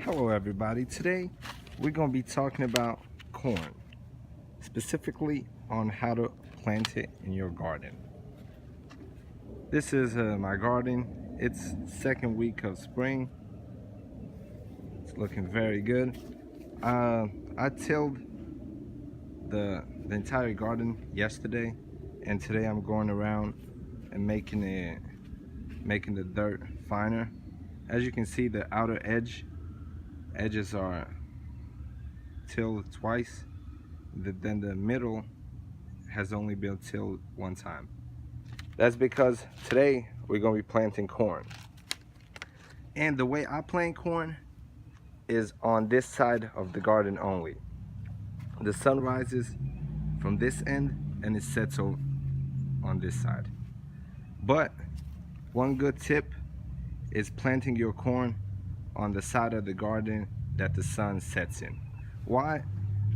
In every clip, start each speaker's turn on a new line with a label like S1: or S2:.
S1: Hello everybody, today we're going to be talking about corn, specifically on how to plant it in your garden. This is my garden. It's second week of spring. It's looking very good. I tilled the entire garden yesterday, and today I'm going around and making the dirt finer. As you can see, the outer edges are tilled twice, then the middle has only been tilled one time. That's because today we're going to be planting corn. And the way I plant corn is on this side of the garden only. The sun rises from this end and it sets on this side. But one good tip is planting your corn on the side of the garden that the sun sets in. Why?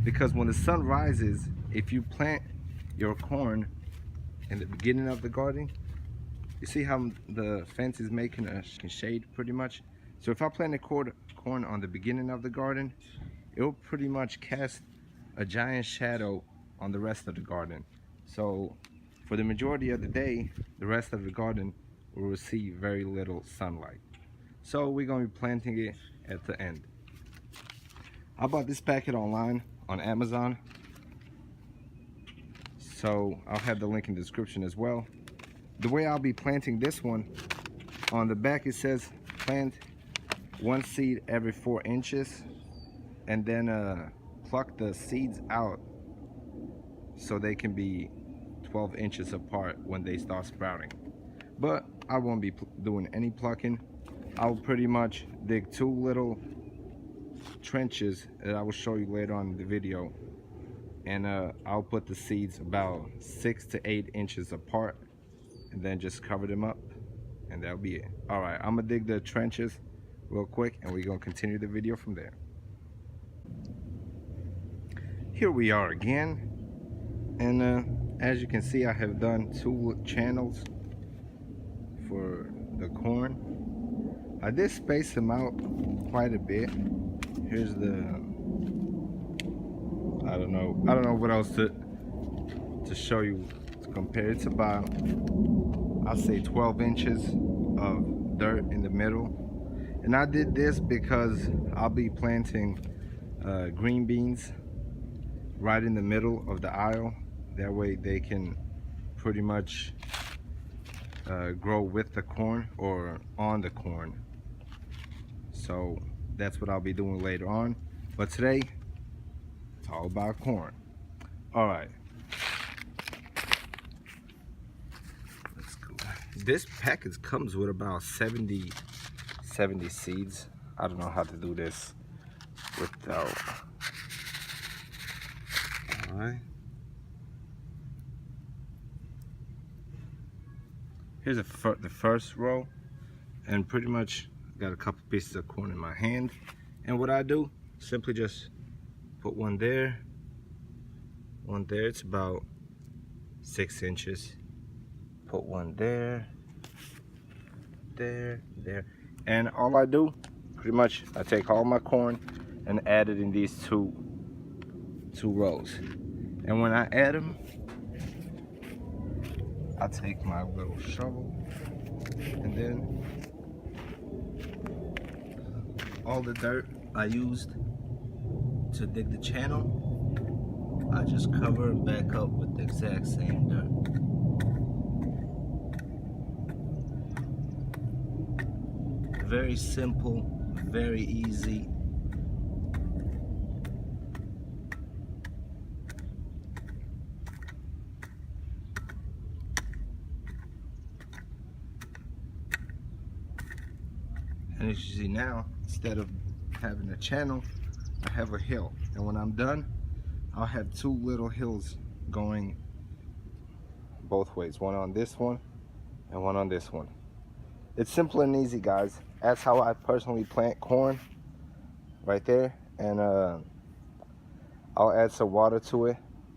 S1: Because when the sun rises, if you plant your corn in the beginning of the garden, you see how the fence is making a shade pretty much? So if I plant the corn on the beginning of the garden, it will pretty much cast a giant shadow on the rest of the garden. So for the majority of the day, the rest of the garden will receive very little sunlight. So we're going to be planting it at the end. I bought this packet online on Amazon, so I'll have the link in the description as well. The way I'll be planting this one, on the back it says plant one seed every 4 inches, and then pluck the seeds out so they can be 12 inches apart when they start sprouting. But I won't be doing any plucking. I'll pretty much dig 2 little trenches that I will show you later on in the video, and I'll put the seeds about 6 to 8 inches apart and then just cover them up, and that'll be it. All right, I'm gonna dig the trenches real quick and we're gonna continue the video from there. Here we are again, and as you can see, I have done 2 channels for the corn. I did space them out quite a bit. Here's the I don't know what else to show you to compare. It's about, I'll say 12 inches of dirt in the middle. And I did this because I'll be planting green beans right in the middle of the aisle. That way they can pretty much grow with the corn or on the corn. So that's what I'll be doing later on. But today, it's all about corn. All right. Let's go. This package comes with about 70 seeds. I don't know how to do this without. All right. Here's the first row, and pretty much got a couple pieces of corn in my hand. And what I do, simply just put one there. It's about 6 inches. Put one there, there. And all I do, pretty much, I take all my corn and add it in these two rows. And when I add them, I take my little shovel, and then all the dirt I used to dig the channel, I just cover it back up with the exact same dirt. Very simple, very easy. And as you see now, instead of having a channel, I have a hill. And when I'm done, I'll have 2 little hills going both ways. One on this one and one on this one. It's simple and easy, guys. That's how I personally plant corn, right there. And I'll add some water to it,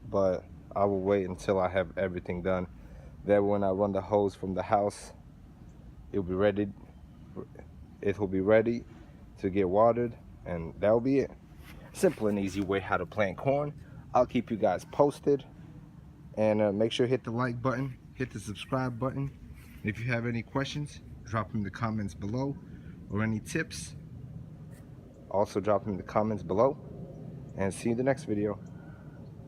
S1: but I will wait until I have everything done. Then when I run the hose from the house, it'll be ready to get watered, And that'll be it. Simple and easy way how to plant corn. I'll keep you guys posted. And make sure to hit the like button, hit the subscribe button. If you have any questions, drop them in the comments below, or any tips, also drop them in the comments below. And see you in the next video.